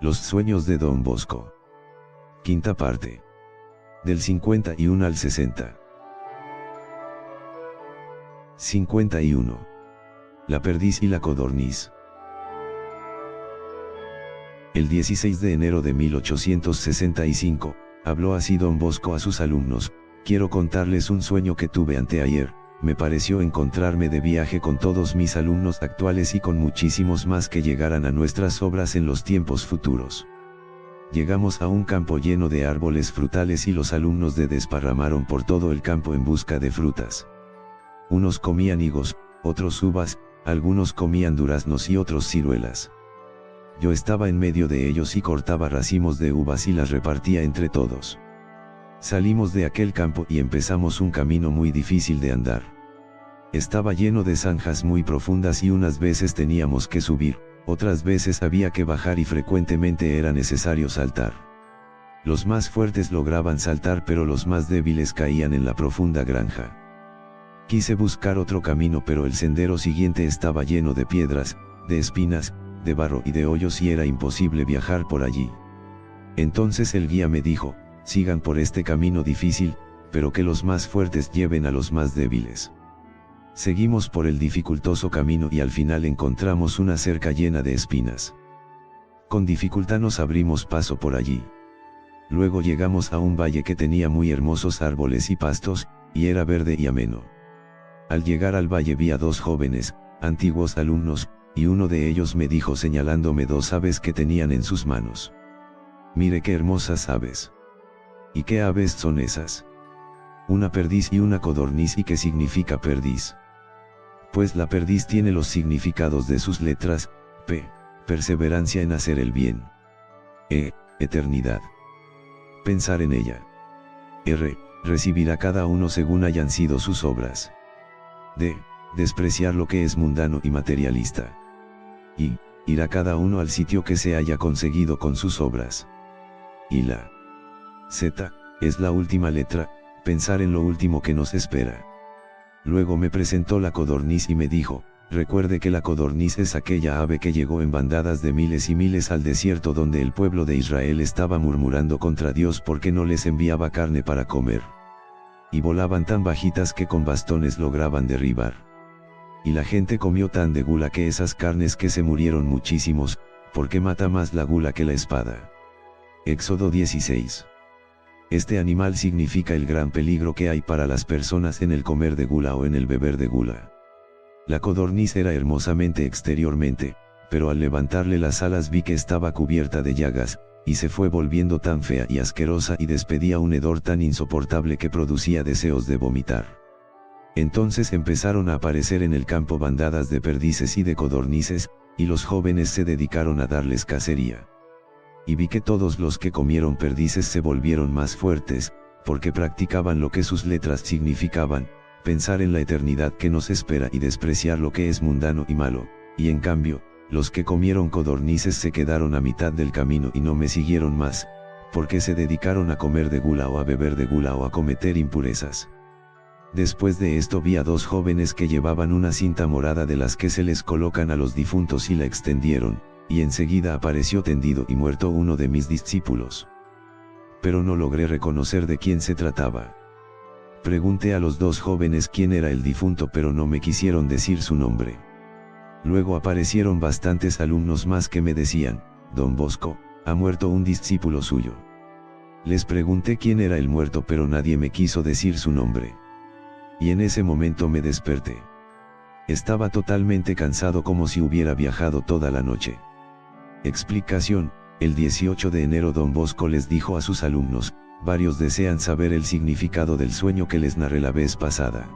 Los sueños de Don Bosco. Quinta parte. Del 51 al 60. 51. La perdiz y la codorniz. El 16 de enero de 1865, habló así Don Bosco a sus alumnos: quiero contarles un sueño que tuve anteayer. Me pareció encontrarme de viaje con todos mis alumnos actuales y con muchísimos más que llegaran a nuestras obras en los tiempos futuros. Llegamos a un campo lleno de árboles frutales y los alumnos desparramaron por todo el campo en busca de frutas. Unos comían higos, otros uvas, algunos comían duraznos y otros ciruelas. Yo estaba en medio de ellos y cortaba racimos de uvas y las repartía entre todos. Salimos de aquel campo y empezamos un camino muy difícil de andar. Estaba lleno de zanjas muy profundas y unas veces teníamos que subir, otras veces había que bajar y frecuentemente era necesario saltar. Los más fuertes lograban saltar pero los más débiles caían en la profunda granja. Quise buscar otro camino pero el sendero siguiente estaba lleno de piedras, de espinas, de barro y de hoyos y era imposible viajar por allí. Entonces el guía me dijo: sigan por este camino difícil, pero que los más fuertes lleven a los más débiles. Seguimos por el dificultoso camino y al final encontramos una cerca llena de espinas. Con dificultad nos abrimos paso por allí. Luego llegamos a un valle que tenía muy hermosos árboles y pastos, y era verde y ameno. Al llegar al valle vi a dos jóvenes, antiguos alumnos, y uno de ellos me dijo señalándome dos aves que tenían en sus manos: mire qué hermosas aves. ¿Y qué aves son esas? Una perdiz y una codorniz. ¿Y qué significa perdiz? Pues la perdiz tiene los significados de sus letras: P, perseverancia en hacer el bien; E, eternidad. Pensar en ella. R, recibirá cada uno según hayan sido sus obras. D, despreciar lo que es mundano y materialista. Y, irá cada uno al sitio que se haya conseguido con sus obras. Y la Z, es la última letra, pensar en lo último que nos espera. Luego me presentó la codorniz y me dijo: recuerde que la codorniz es aquella ave que llegó en bandadas de miles y miles al desierto donde el pueblo de Israel estaba murmurando contra Dios porque no les enviaba carne para comer. Y volaban tan bajitas que con bastones lograban derribar. Y la gente comió tan de gula que esas carnes que se murieron muchísimos, porque mata más la gula que la espada. Éxodo 16. Este animal significa el gran peligro que hay para las personas en el comer de gula o en el beber de gula. La codorniz era hermosamente exteriormente, pero al levantarle las alas vi que estaba cubierta de llagas, y se fue volviendo tan fea y asquerosa y despedía un hedor tan insoportable que producía deseos de vomitar. Entonces empezaron a aparecer en el campo bandadas de perdices y de codornices, y los jóvenes se dedicaron a darles cacería. Y vi que todos los que comieron perdices se volvieron más fuertes, porque practicaban lo que sus letras significaban: pensar en la eternidad que nos espera y despreciar lo que es mundano y malo, y en cambio, los que comieron codornices se quedaron a mitad del camino y no me siguieron más, porque se dedicaron a comer de gula o a beber de gula o a cometer impurezas. Después de esto vi a dos jóvenes que llevaban una cinta morada de las que se les colocan a los difuntos y la extendieron, y enseguida apareció tendido y muerto uno de mis discípulos. Pero no logré reconocer de quién se trataba. Pregunté a los dos jóvenes quién era el difunto pero no me quisieron decir su nombre. Luego aparecieron bastantes alumnos más que me decían: Don Bosco, ha muerto un discípulo suyo. Les pregunté quién era el muerto pero nadie me quiso decir su nombre. Y en ese momento me desperté. Estaba totalmente cansado como si hubiera viajado toda la noche. Explicación: el 18 de enero Don Bosco les dijo a sus alumnos: varios desean saber el significado del sueño que les narré la vez pasada.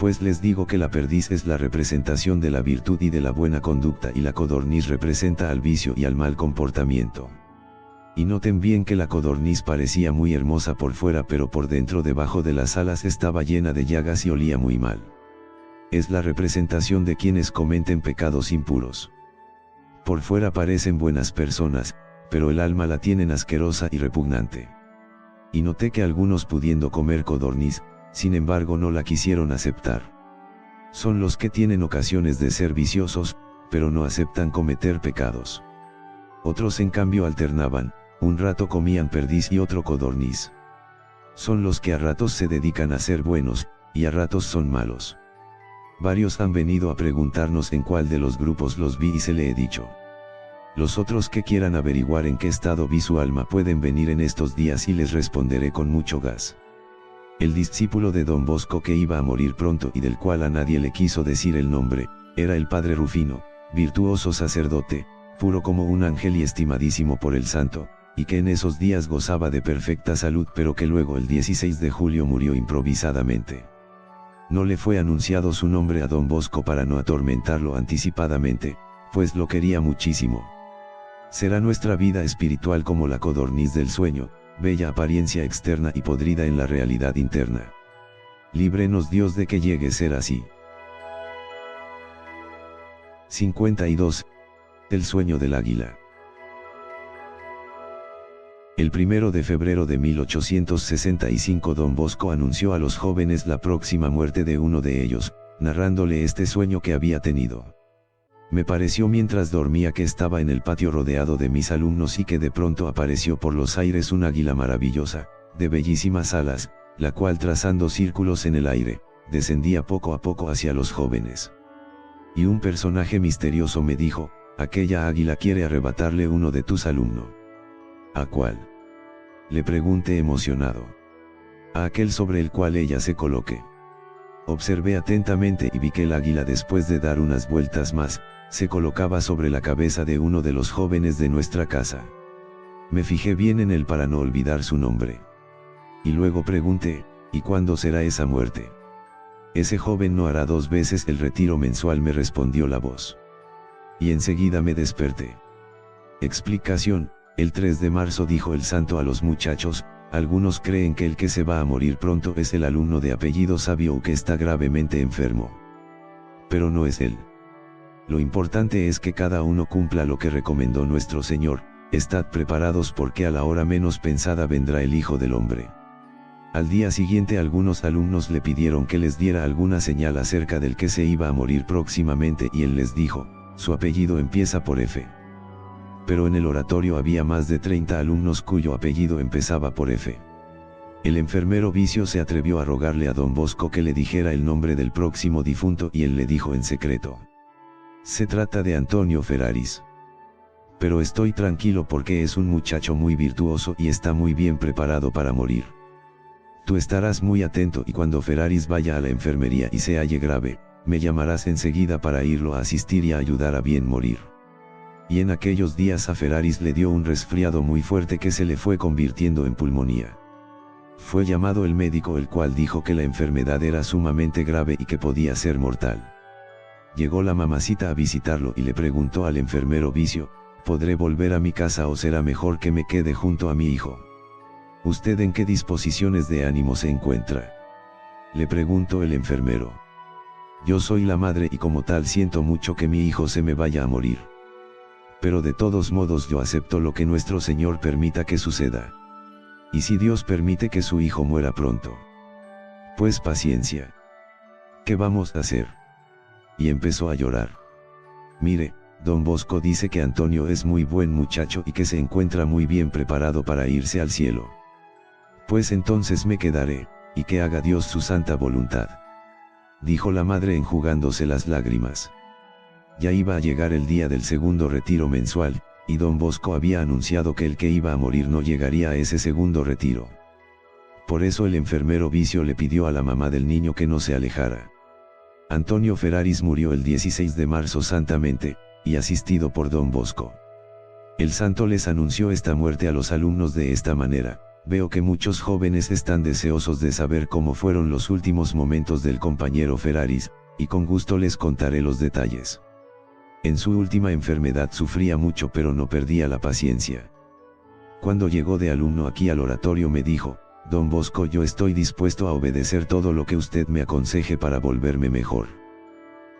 Pues les digo que la perdiz es la representación de la virtud y de la buena conducta y la codorniz representa al vicio y al mal comportamiento. Y noten bien que la codorniz parecía muy hermosa por fuera pero por dentro debajo de las alas estaba llena de llagas y olía muy mal. Es la representación de quienes cometen pecados impuros. Por fuera parecen buenas personas, pero el alma la tienen asquerosa y repugnante. Y noté que algunos pudiendo comer codorniz, sin embargo no la quisieron aceptar. Son los que tienen ocasiones de ser viciosos, pero no aceptan cometer pecados. Otros en cambio alternaban, un rato comían perdiz y otro codorniz. Son los que a ratos se dedican a ser buenos, y a ratos son malos. Varios han venido a preguntarnos en cuál de los grupos los vi y se le he dicho. Los otros que quieran averiguar en qué estado vi su alma pueden venir en estos días y les responderé con mucho gas. El discípulo de Don Bosco que iba a morir pronto y del cual a nadie le quiso decir el nombre, era el padre Rufino, virtuoso sacerdote, puro como un ángel y estimadísimo por el santo, y que en esos días gozaba de perfecta salud pero que luego el 16 de julio murió improvisadamente. No le fue anunciado su nombre a Don Bosco para no atormentarlo anticipadamente, pues lo quería muchísimo. Será nuestra vida espiritual como la codorniz del sueño, bella apariencia externa y podrida en la realidad interna. Líbrenos Dios de que llegue a ser así. 52. El sueño del águila. El 1 de febrero de 1865 Don Bosco anunció a los jóvenes la próxima muerte de uno de ellos, narrándole este sueño que había tenido. Me pareció mientras dormía que estaba en el patio rodeado de mis alumnos y que de pronto apareció por los aires un águila maravillosa, de bellísimas alas, la cual trazando círculos en el aire, descendía poco a poco hacia los jóvenes. Y un personaje misterioso me dijo, aquella águila quiere arrebatarle uno de tus alumnos. ¿A cuál? Le pregunté emocionado. A aquel sobre el cual ella se coloque. Observé atentamente y vi que el águila después de dar unas vueltas más, se colocaba sobre la cabeza de uno de los jóvenes de nuestra casa. Me fijé bien en él para no olvidar su nombre. Y luego pregunté, ¿y cuándo será esa muerte? Ese joven no hará 2 veces el retiro mensual, me respondió la voz. Y enseguida me desperté. Explicación, el 3 de marzo dijo el santo a los muchachos, algunos creen que el que se va a morir pronto es el alumno de apellido Sabio o que está gravemente enfermo. Pero no es él. Lo importante es que cada uno cumpla lo que recomendó nuestro Señor, estad preparados porque a la hora menos pensada vendrá el Hijo del Hombre. Al día siguiente algunos alumnos le pidieron que les diera alguna señal acerca del que se iba a morir próximamente y él les dijo, su apellido empieza por F. Pero en el oratorio había más de 30 alumnos cuyo apellido empezaba por F. El enfermero Vicio se atrevió a rogarle a Don Bosco que le dijera el nombre del próximo difunto y él le dijo en secreto. Se trata de Antonio Ferraris. Pero estoy tranquilo porque es un muchacho muy virtuoso y está muy bien preparado para morir. Tú estarás muy atento y cuando Ferraris vaya a la enfermería y se halle grave, me llamarás enseguida para irlo a asistir y a ayudar a bien morir. Y en aquellos días a Ferraris le dio un resfriado muy fuerte que se le fue convirtiendo en pulmonía. Fue llamado el médico el cual dijo que la enfermedad era sumamente grave y que podía ser mortal. Llegó la mamacita a visitarlo y le preguntó al enfermero Vicio, ¿podré volver a mi casa o será mejor que me quede junto a mi hijo? ¿Usted en qué disposiciones de ánimo se encuentra? Le preguntó el enfermero. Yo soy la madre y como tal siento mucho que mi hijo se me vaya a morir. Pero de todos modos yo acepto lo que nuestro Señor permita que suceda. Y si Dios permite que su hijo muera pronto, pues paciencia. ¿Qué vamos a hacer? Y empezó a llorar. Mire, Don Bosco dice que Antonio es muy buen muchacho y que se encuentra muy bien preparado para irse al cielo. Pues entonces me quedaré, y que haga Dios su santa voluntad. Dijo la madre enjugándose las lágrimas. Ya iba a llegar el día del segundo retiro mensual, y Don Bosco había anunciado que el que iba a morir no llegaría a ese segundo retiro. Por eso el enfermero Vicio le pidió a la mamá del niño que no se alejara. Antonio Ferraris murió el 16 de marzo santamente, y asistido por Don Bosco. El santo les anunció esta muerte a los alumnos de esta manera. Veo que muchos jóvenes están deseosos de saber cómo fueron los últimos momentos del compañero Ferraris, y con gusto les contaré los detalles. En su última enfermedad sufría mucho pero no perdía la paciencia. Cuando llegó de alumno aquí al oratorio me dijo, Don Bosco, yo estoy dispuesto a obedecer todo lo que usted me aconseje para volverme mejor.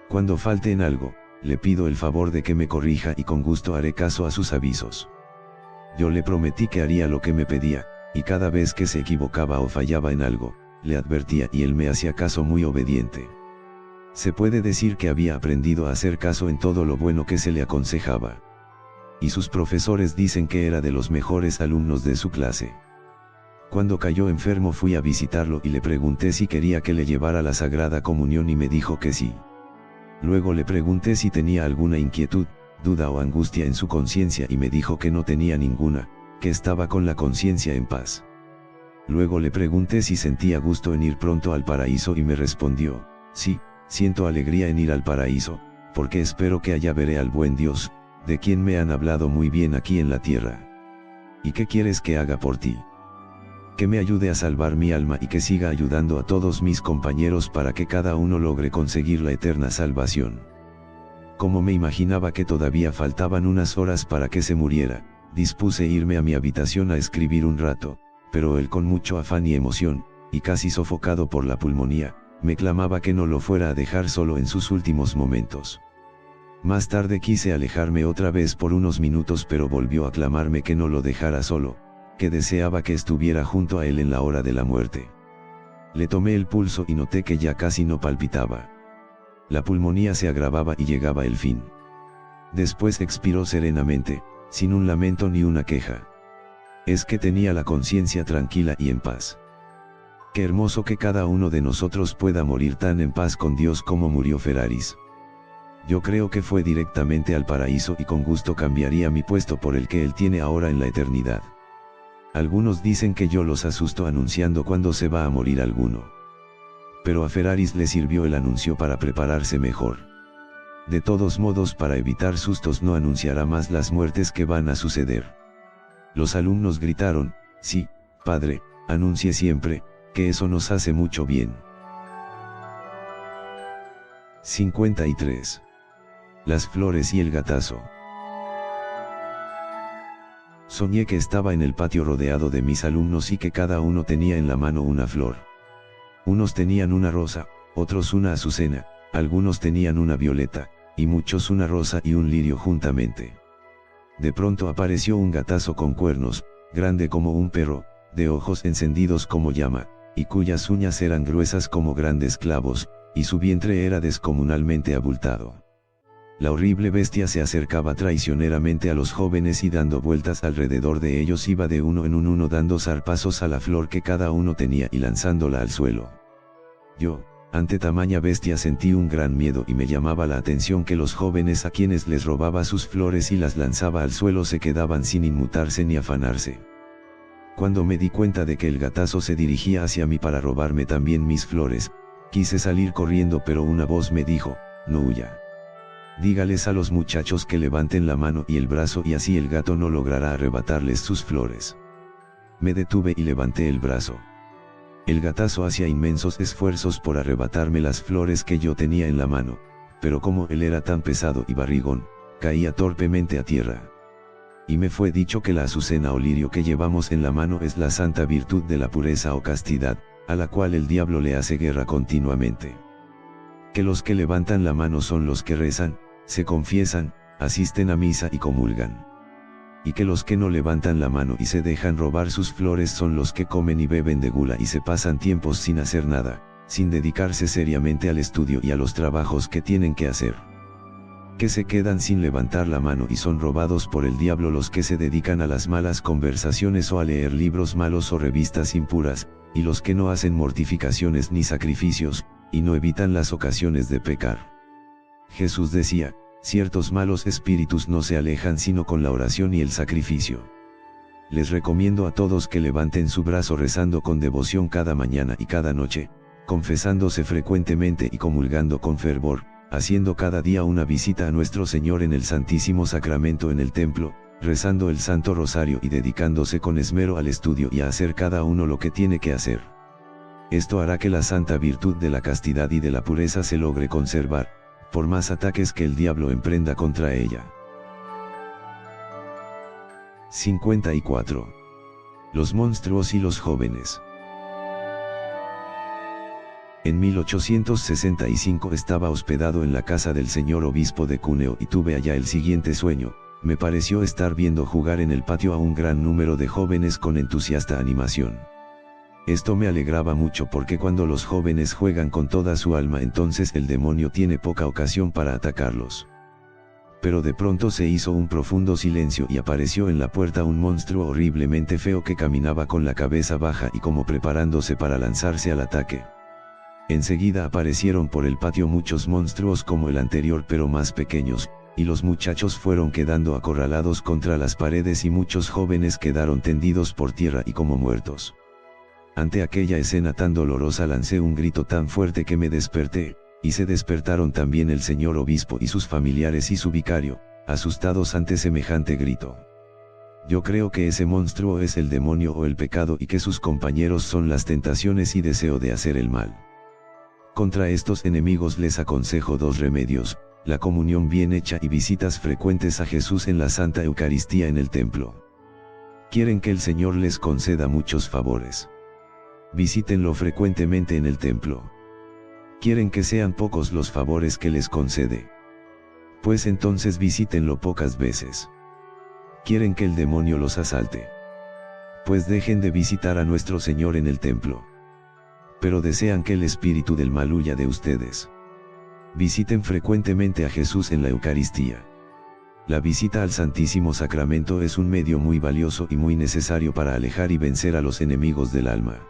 Cuando falte en algo, le pido el favor de que me corrija y con gusto haré caso a sus avisos. Yo le prometí que haría lo que me pedía, y cada vez que se equivocaba o fallaba en algo, le advertía y él me hacía caso muy obediente. Se puede decir que había aprendido a hacer caso en todo lo bueno que se le aconsejaba. y sus profesores dicen que era de los mejores alumnos de su clase. Cuando cayó enfermo fui a visitarlo y le pregunté si quería que le llevara la Sagrada Comunión y me dijo que sí. Luego le pregunté si tenía alguna inquietud, duda o angustia en su conciencia y me dijo que no tenía ninguna, que estaba con la conciencia en paz. Luego le pregunté si sentía gusto en ir pronto al paraíso y me respondió, sí, siento alegría en ir al paraíso, porque espero que allá veré al buen Dios, de quien me han hablado muy bien aquí en la tierra. ¿Y qué quieres que haga por ti? Que me ayude a salvar mi alma y que siga ayudando a todos mis compañeros para que cada uno logre conseguir la eterna salvación. Como me imaginaba que todavía faltaban unas horas para que se muriera, dispuse irme a mi habitación a escribir un rato, pero él con mucho afán y emoción, y casi sofocado por la pulmonía, me clamaba que no lo fuera a dejar solo en sus últimos momentos. Más tarde quise alejarme otra vez por unos minutos pero volvió a clamarme que no lo dejara solo, que deseaba que estuviera junto a él en la hora de la muerte. Le tomé el pulso y noté que ya casi no palpitaba. La pulmonía se agravaba y llegaba el fin. Después expiró serenamente, sin un lamento ni una queja. Es que tenía la conciencia tranquila y en paz. Qué hermoso que cada uno de nosotros pueda morir tan en paz con Dios como murió Ferraris. Yo creo que fue directamente al paraíso y con gusto cambiaría mi puesto por el que él tiene ahora en la eternidad. Algunos dicen que yo los asusto anunciando cuándo se va a morir alguno. Pero a Ferraris le sirvió el anuncio para prepararse mejor. De todos modos, para evitar sustos no anunciará más las muertes que van a suceder. Los alumnos gritaron, sí, padre, anuncie siempre, que eso nos hace mucho bien. 53. Las flores y el gatazo. Soñé que estaba en el patio rodeado de mis alumnos y que cada uno tenía en la mano una flor. Unos tenían una rosa, otros una azucena, algunos tenían una violeta, y muchos una rosa y un lirio juntamente. De pronto apareció un gatazo con cuernos, grande como un perro, de ojos encendidos como llama, y cuyas uñas eran gruesas como grandes clavos, y su vientre era descomunalmente abultado. La horrible bestia se acercaba traicioneramente a los jóvenes y dando vueltas alrededor de ellos iba de uno en uno dando zarpazos a la flor que cada uno tenía y lanzándola al suelo. Yo, ante tamaña bestia sentí un gran miedo y me llamaba la atención que los jóvenes a quienes les robaba sus flores y las lanzaba al suelo se quedaban sin inmutarse ni afanarse. Cuando me di cuenta de que el gatazo se dirigía hacia mí para robarme también mis flores, quise salir corriendo pero una voz me dijo, no huya. Dígales a los muchachos que levanten la mano y el brazo y así el gato no logrará arrebatarles sus flores. Me detuve y levanté el brazo. El gatazo hacía inmensos esfuerzos por arrebatarme las flores que yo tenía en la mano, pero como él era tan pesado y barrigón, caía torpemente a tierra. Y me fue dicho que la azucena o lirio que llevamos en la mano es la santa virtud de la pureza o castidad, a la cual el diablo le hace guerra continuamente. Que los que levantan la mano son los que rezan, se confiesan, asisten a misa y comulgan. Y que los que no levantan la mano y se dejan robar sus flores son los que comen y beben de gula y se pasan tiempos sin hacer nada, sin dedicarse seriamente al estudio y a los trabajos que tienen que hacer. Que se quedan sin levantar la mano y son robados por el diablo los que se dedican a las malas conversaciones o a leer libros malos o revistas impuras, y los que no hacen mortificaciones ni sacrificios, y no evitan las ocasiones de pecar. Jesús decía, ciertos malos espíritus no se alejan sino con la oración y el sacrificio. Les recomiendo a todos que levanten su brazo rezando con devoción cada mañana y cada noche, confesándose frecuentemente y comulgando con fervor, haciendo cada día una visita a nuestro Señor en el Santísimo Sacramento en el templo, rezando el Santo Rosario y dedicándose con esmero al estudio y a hacer cada uno lo que tiene que hacer. Esto hará que la santa virtud de la castidad y de la pureza se logre conservar, por más ataques que el diablo emprenda contra ella. 54. Los monstruos y los jóvenes. En 1865 estaba hospedado en la casa del señor obispo de Cuneo y tuve allá el siguiente sueño. Me pareció estar viendo jugar en el patio a un gran número de jóvenes con entusiasta animación. Esto me alegraba mucho porque cuando los jóvenes juegan con toda su alma entonces el demonio tiene poca ocasión para atacarlos. Pero de pronto se hizo un profundo silencio y apareció en la puerta un monstruo horriblemente feo que caminaba con la cabeza baja y como preparándose para lanzarse al ataque. Enseguida aparecieron por el patio muchos monstruos como el anterior pero más pequeños, y los muchachos fueron quedando acorralados contra las paredes y muchos jóvenes quedaron tendidos por tierra y como muertos. Ante aquella escena tan dolorosa lancé un grito tan fuerte que me desperté, y se despertaron también el señor obispo y sus familiares y su vicario, asustados ante semejante grito. Yo creo que ese monstruo es el demonio o el pecado y que sus compañeros son las tentaciones y deseo de hacer el mal. Contra estos enemigos les aconsejo dos remedios: la comunión bien hecha y visitas frecuentes a Jesús en la Santa Eucaristía en el templo. Quieren que el Señor les conceda muchos favores. Visítenlo frecuentemente en el templo. Quieren que sean pocos los favores que les concede. Pues entonces visítenlo pocas veces. Quieren que el demonio los asalte. Pues dejen de visitar a nuestro Señor en el templo. Pero desean que el espíritu del mal huya de ustedes. Visiten frecuentemente a Jesús en la Eucaristía. La visita al Santísimo Sacramento es un medio muy valioso y muy necesario para alejar y vencer a los enemigos del alma.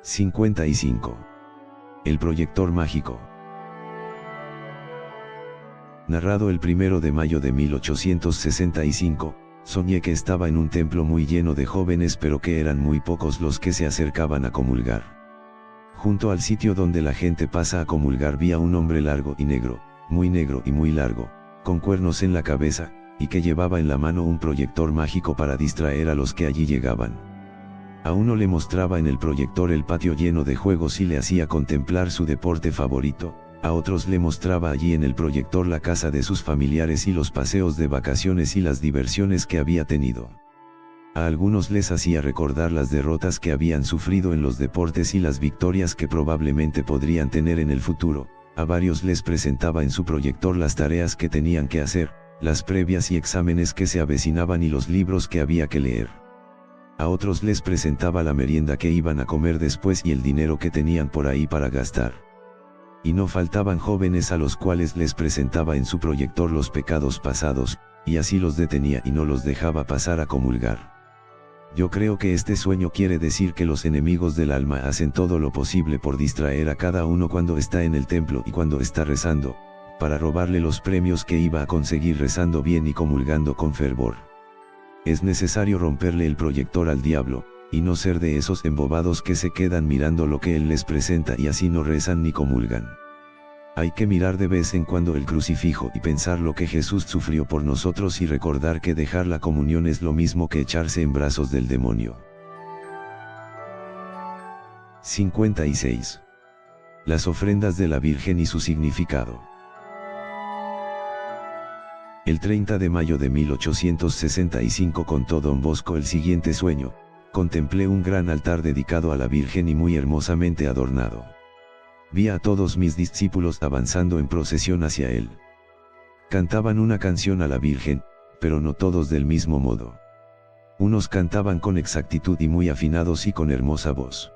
55. El proyector mágico. Narrado el 1 de mayo de 1865, soñé que estaba en un templo muy lleno de jóvenes pero que eran muy pocos los que se acercaban a comulgar. Junto al sitio donde la gente pasa a comulgar vi a un hombre largo y negro muy largo, con cuernos en la cabeza, y que llevaba en la mano un proyector mágico para distraer a los que allí llegaban. A uno le mostraba en el proyector el patio lleno de juegos y le hacía contemplar su deporte favorito, a otros le mostraba allí en el proyector la casa de sus familiares y los paseos de vacaciones y las diversiones que había tenido. A algunos les hacía recordar las derrotas que habían sufrido en los deportes y las victorias que probablemente podrían tener en el futuro. A varios les presentaba en su proyector las tareas que tenían que hacer, las previas y exámenes que se avecinaban y los libros que había que leer. A otros les presentaba la merienda que iban a comer después y el dinero que tenían por ahí para gastar. Y no faltaban jóvenes a los cuales les presentaba en su proyector los pecados pasados, y así los detenía y no los dejaba pasar a comulgar. Yo creo que este sueño quiere decir que los enemigos del alma hacen todo lo posible por distraer a cada uno cuando está en el templo y cuando está rezando, para robarle los premios que iba a conseguir rezando bien y comulgando con fervor. Es necesario romperle el proyector al diablo, y no ser de esos embobados que se quedan mirando lo que él les presenta y así no rezan ni comulgan. Hay que mirar de vez en cuando el crucifijo y pensar lo que Jesús sufrió por nosotros y recordar que dejar la comunión es lo mismo que echarse en brazos del demonio. 56. Las ofrendas de la Virgen y su significado. El 30 de mayo de 1865 contó don Bosco el siguiente sueño: contemplé un gran altar dedicado a la Virgen y muy hermosamente adornado. Vi a todos mis discípulos avanzando en procesión hacia él. Cantaban una canción a la Virgen, pero no todos del mismo modo. Unos cantaban con exactitud y muy afinados y con hermosa voz.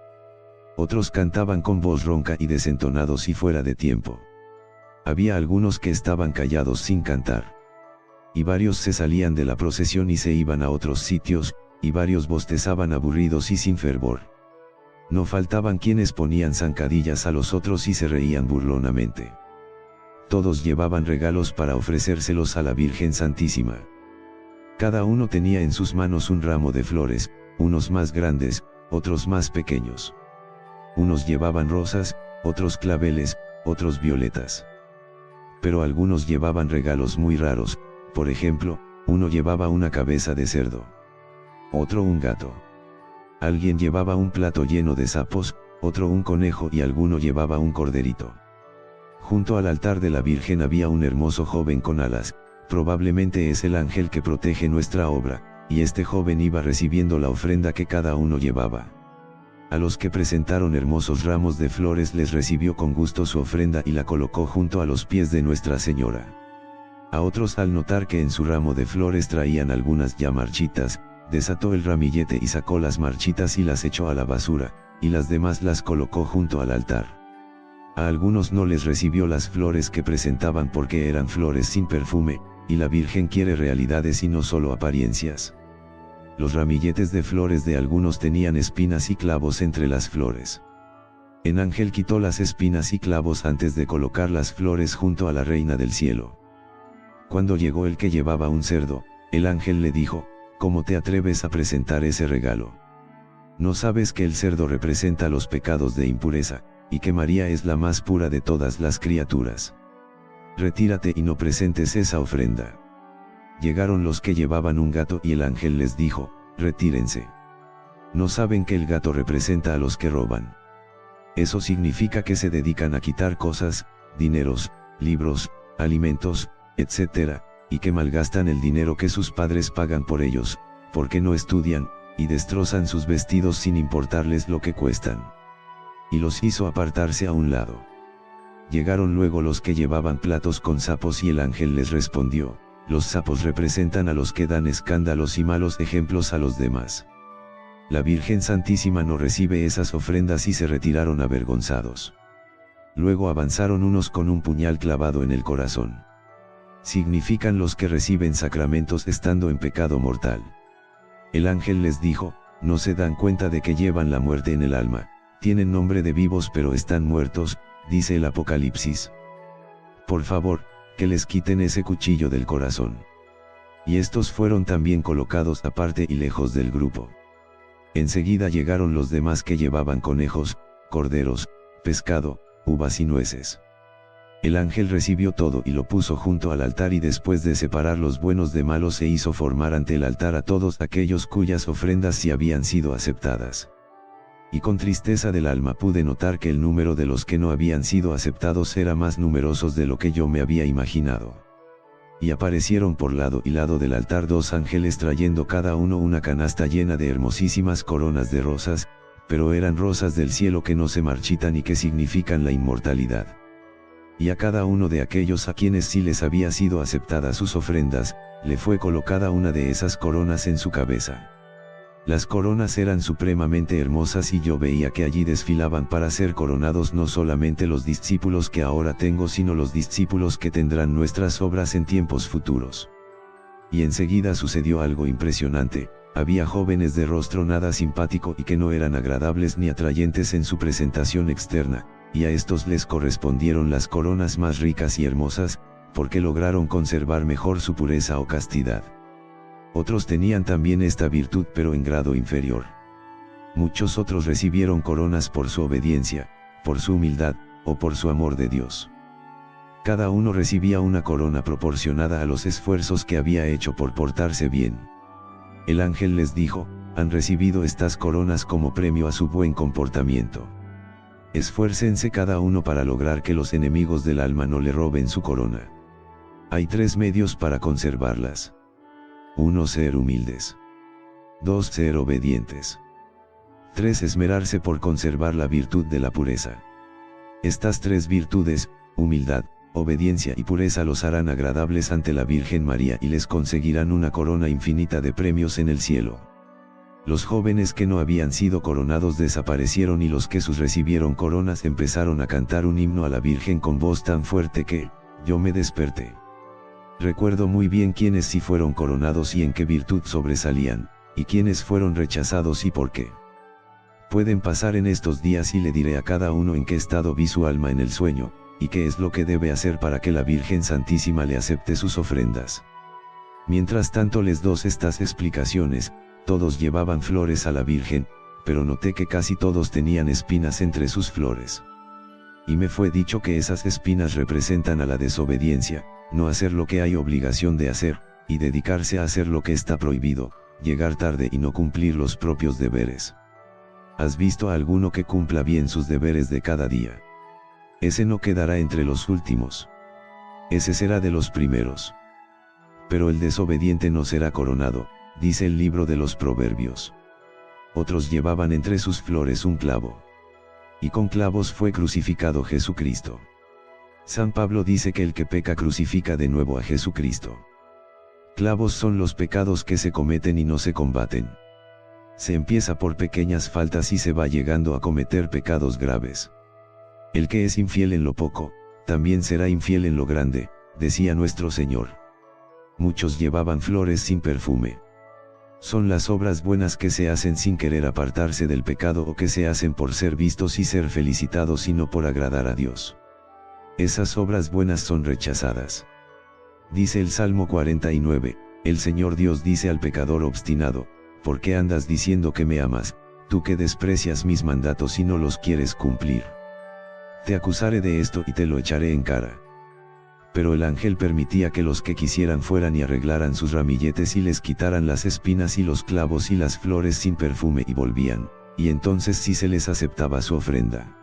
Otros cantaban con voz ronca y desentonados y fuera de tiempo. Había algunos que estaban callados sin cantar. Y varios se salían de la procesión y se iban a otros sitios, y varios bostezaban aburridos y sin fervor. No faltaban quienes ponían zancadillas a los otros y se reían burlonamente. Todos llevaban regalos para ofrecérselos a la Virgen Santísima. Cada uno tenía en sus manos un ramo de flores, unos más grandes, otros más pequeños. Unos llevaban rosas, otros claveles, otros violetas. Pero algunos llevaban regalos muy raros, por ejemplo, uno llevaba una cabeza de cerdo. Otro un gato. Alguien llevaba un plato lleno de sapos, otro un conejo y alguno llevaba un corderito. Junto al altar de la Virgen había un hermoso joven con alas, probablemente es el ángel que protege nuestra obra, y este joven iba recibiendo la ofrenda que cada uno llevaba. A los que presentaron hermosos ramos de flores les recibió con gusto su ofrenda y la colocó junto a los pies de Nuestra Señora. A otros, al notar que en su ramo de flores traían algunas ya marchitas, desató el ramillete y sacó las marchitas y las echó a la basura, y las demás las colocó junto al altar. A algunos no les recibió las flores que presentaban porque eran flores sin perfume, y la Virgen quiere realidades y no solo apariencias. Los ramilletes de flores de algunos tenían espinas y clavos entre las flores. El ángel quitó las espinas y clavos antes de colocar las flores junto a la reina del cielo. Cuando llegó el que llevaba un cerdo, el ángel le dijo: ¿Cómo te atreves a presentar ese regalo? ¿No sabes que el cerdo representa los pecados de impureza, y que María es la más pura de todas las criaturas? Retírate y no presentes esa ofrenda. Llegaron los que llevaban un gato y el ángel les dijo: retírense. ¿No saben que el gato representa a los que roban? Eso significa que se dedican a quitar cosas, dineros, libros, alimentos, etc., y que malgastan el dinero que sus padres pagan por ellos, porque no estudian, y destrozan sus vestidos sin importarles lo que cuestan. Y los hizo apartarse a un lado. Llegaron luego los que llevaban platos con sapos y el ángel les respondió: los sapos representan a los que dan escándalos y malos ejemplos a los demás. La Virgen Santísima no recibe esas ofrendas y se retiraron avergonzados. Luego avanzaron unos con un puñal clavado en el corazón. Significan los que reciben sacramentos estando en pecado mortal. El ángel les dijo: no se dan cuenta de que llevan la muerte en el alma, tienen nombre de vivos pero están muertos, dice el Apocalipsis. Por favor, que les quiten ese cuchillo del corazón. Y estos fueron también colocados aparte y lejos del grupo. Enseguida llegaron los demás que llevaban conejos, corderos, pescado, uvas y nueces. El ángel recibió todo y lo puso junto al altar y después de separar los buenos de malos se hizo formar ante el altar a todos aquellos cuyas ofrendas sí habían sido aceptadas. Y con tristeza del alma pude notar que el número de los que no habían sido aceptados era más numerosos de lo que yo me había imaginado. Y aparecieron por lado y lado del altar dos ángeles trayendo cada uno una canasta llena de hermosísimas coronas de rosas, pero eran rosas del cielo que no se marchitan y que significan la inmortalidad. Y a cada uno de aquellos a quienes sí les había sido aceptadas sus ofrendas, le fue colocada una de esas coronas en su cabeza. Las coronas eran supremamente hermosas y yo veía que allí desfilaban para ser coronados no solamente los discípulos que ahora tengo sino los discípulos que tendrán nuestras obras en tiempos futuros. Y enseguida sucedió algo impresionante, había jóvenes de rostro nada simpático y que no eran agradables ni atrayentes en su presentación externa, y a estos les correspondieron las coronas más ricas y hermosas, porque lograron conservar mejor su pureza o castidad. Otros tenían también esta virtud pero en grado inferior. Muchos otros recibieron coronas por su obediencia, por su humildad, o por su amor de Dios. Cada uno recibía una corona proporcionada a los esfuerzos que había hecho por portarse bien. El ángel les dijo: han recibido estas coronas como premio a su buen comportamiento. Esfuércense cada uno para lograr que los enemigos del alma no le roben su corona. Hay 3 medios para conservarlas. 1. Ser humildes. 2. Ser obedientes. 3. Esmerarse por conservar la virtud de la pureza. Estas 3 virtudes, humildad, obediencia y pureza, los harán agradables ante la Virgen María y les conseguirán una corona infinita de premios en el cielo. Los jóvenes que no habían sido coronados desaparecieron y los que sus recibieron coronas empezaron a cantar un himno a la Virgen con voz tan fuerte que, yo me desperté. Recuerdo muy bien quiénes sí fueron coronados y en qué virtud sobresalían, y quiénes fueron rechazados y por qué. Pueden pasar en estos días y le diré a cada uno en qué estado vi su alma en el sueño, y qué es lo que debe hacer para que la Virgen Santísima le acepte sus ofrendas. Mientras tanto les doy estas explicaciones. Todos llevaban flores a la Virgen, pero noté que casi todos tenían espinas entre sus flores. Y me fue dicho que esas espinas representan a la desobediencia, no hacer lo que hay obligación de hacer, y dedicarse a hacer lo que está prohibido, llegar tarde y no cumplir los propios deberes. ¿Has visto a alguno que cumpla bien sus deberes de cada día? Ese no quedará entre los últimos. Ese será de los primeros. Pero el desobediente no será coronado, dice el libro de los Proverbios. Otros llevaban entre sus flores un clavo. Y con clavos fue crucificado Jesucristo. San Pablo dice que el que peca crucifica de nuevo a Jesucristo. Clavos son los pecados que se cometen y no se combaten. Se empieza por pequeñas faltas y se va llegando a cometer pecados graves. El que es infiel en lo poco, también será infiel en lo grande, decía nuestro Señor. Muchos llevaban flores sin perfume. Son las obras buenas que se hacen sin querer apartarse del pecado o que se hacen por ser vistos y ser felicitados y no por agradar a Dios. Esas obras buenas son rechazadas. Dice el Salmo 49, el Señor Dios dice al pecador obstinado, ¿por qué andas diciendo que me amas, tú que desprecias mis mandatos y no los quieres cumplir? Te acusaré de esto y te lo echaré en cara. Pero el ángel permitía que los que quisieran fueran y arreglaran sus ramilletes y les quitaran las espinas y los clavos y las flores sin perfume y volvían, y entonces sí se les aceptaba su ofrenda.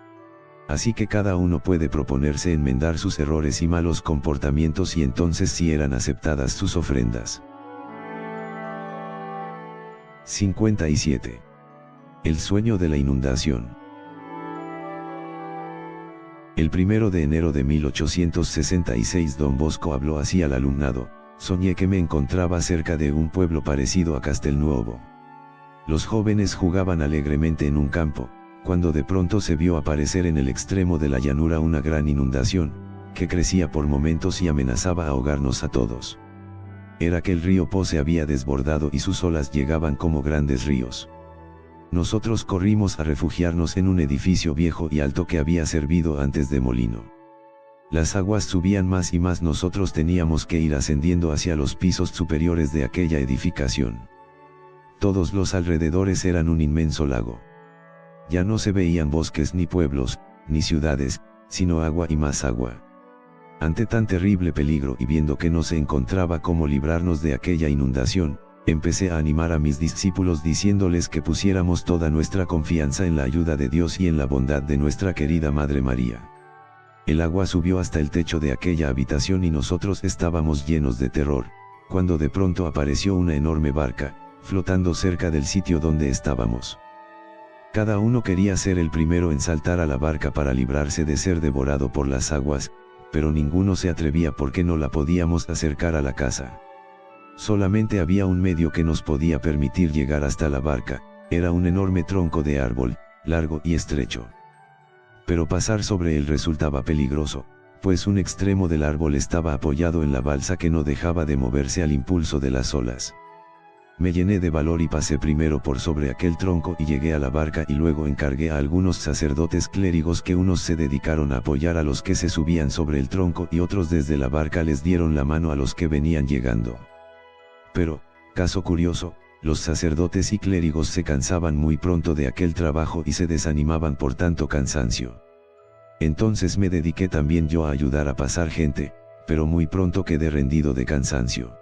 Así que cada uno puede proponerse enmendar sus errores y malos comportamientos y entonces sí eran aceptadas sus ofrendas. 57. El sueño de la inundación. El 1 de enero de 1866 don Bosco habló así al alumnado: soñé que me encontraba cerca de un pueblo parecido a Castelnuovo. Los jóvenes jugaban alegremente en un campo, cuando de pronto se vio aparecer en el extremo de la llanura una gran inundación, que crecía por momentos y amenazaba ahogarnos a todos. Era que el río Po se había desbordado y sus olas llegaban como grandes ríos. Nosotros corrimos a refugiarnos en un edificio viejo y alto que había servido antes de molino. Las aguas subían más y más, nosotros teníamos que ir ascendiendo hacia los pisos superiores de aquella edificación. Todos los alrededores eran un inmenso lago. Ya no se veían bosques ni pueblos, ni ciudades, sino agua y más agua. Ante tan terrible peligro y viendo que no se encontraba cómo librarnos de aquella inundación, empecé a animar a mis discípulos diciéndoles que pusiéramos toda nuestra confianza en la ayuda de Dios y en la bondad de nuestra querida Madre María. El agua subió hasta el techo de aquella habitación y nosotros estábamos llenos de terror, cuando de pronto apareció una enorme barca, flotando cerca del sitio donde estábamos. Cada uno quería ser el primero en saltar a la barca para librarse de ser devorado por las aguas, pero ninguno se atrevía porque no la podíamos acercar a la casa. Solamente había un medio que nos podía permitir llegar hasta la barca, era un enorme tronco de árbol, largo y estrecho. Pero pasar sobre él resultaba peligroso, pues un extremo del árbol estaba apoyado en la balsa que no dejaba de moverse al impulso de las olas. Me llené de valor y pasé primero por sobre aquel tronco y llegué a la barca y luego encargué a algunos sacerdotes clérigos que unos se dedicaron a apoyar a los que se subían sobre el tronco y otros desde la barca les dieron la mano a los que venían llegando. Pero, caso curioso, los sacerdotes y clérigos se cansaban muy pronto de aquel trabajo y se desanimaban por tanto cansancio. Entonces me dediqué también yo a ayudar a pasar gente, pero muy pronto quedé rendido de cansancio.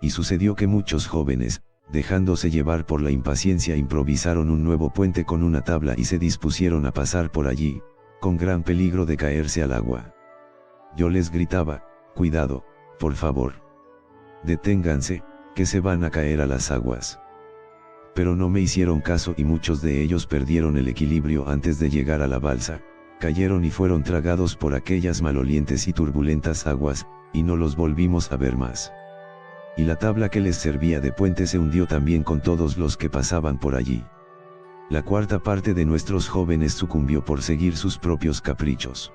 Y sucedió que muchos jóvenes, dejándose llevar por la impaciencia, improvisaron un nuevo puente con una tabla y se dispusieron a pasar por allí, con gran peligro de caerse al agua. Yo les gritaba: cuidado, por favor. Deténganse, que se van a caer a las aguas. Pero no me hicieron caso y muchos de ellos perdieron el equilibrio antes de llegar a la balsa, cayeron y fueron tragados por aquellas malolientes y turbulentas aguas, y no los volvimos a ver más. Y la tabla que les servía de puente se hundió también con todos los que pasaban por allí. La cuarta parte de nuestros jóvenes sucumbió por seguir sus propios caprichos.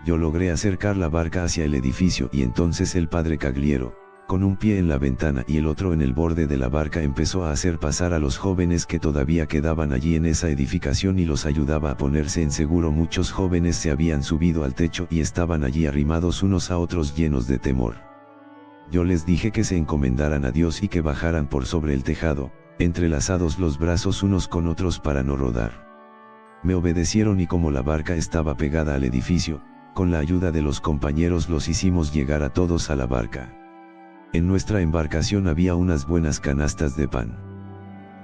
Yo logré acercar la barca hacia el edificio y entonces el padre Cagliero, con un pie en la ventana y el otro en el borde de la barca, empezó a hacer pasar a los jóvenes que todavía quedaban allí en esa edificación y los ayudaba a ponerse en seguro. Muchos jóvenes se habían subido al techo y estaban allí arrimados unos a otros llenos de temor. Yo les dije que se encomendaran a Dios y que bajaran por sobre el tejado, entrelazados los brazos unos con otros para no rodar. Me obedecieron y como la barca estaba pegada al edificio, con la ayuda de los compañeros los hicimos llegar a todos a la barca. En nuestra embarcación había unas buenas canastas de pan.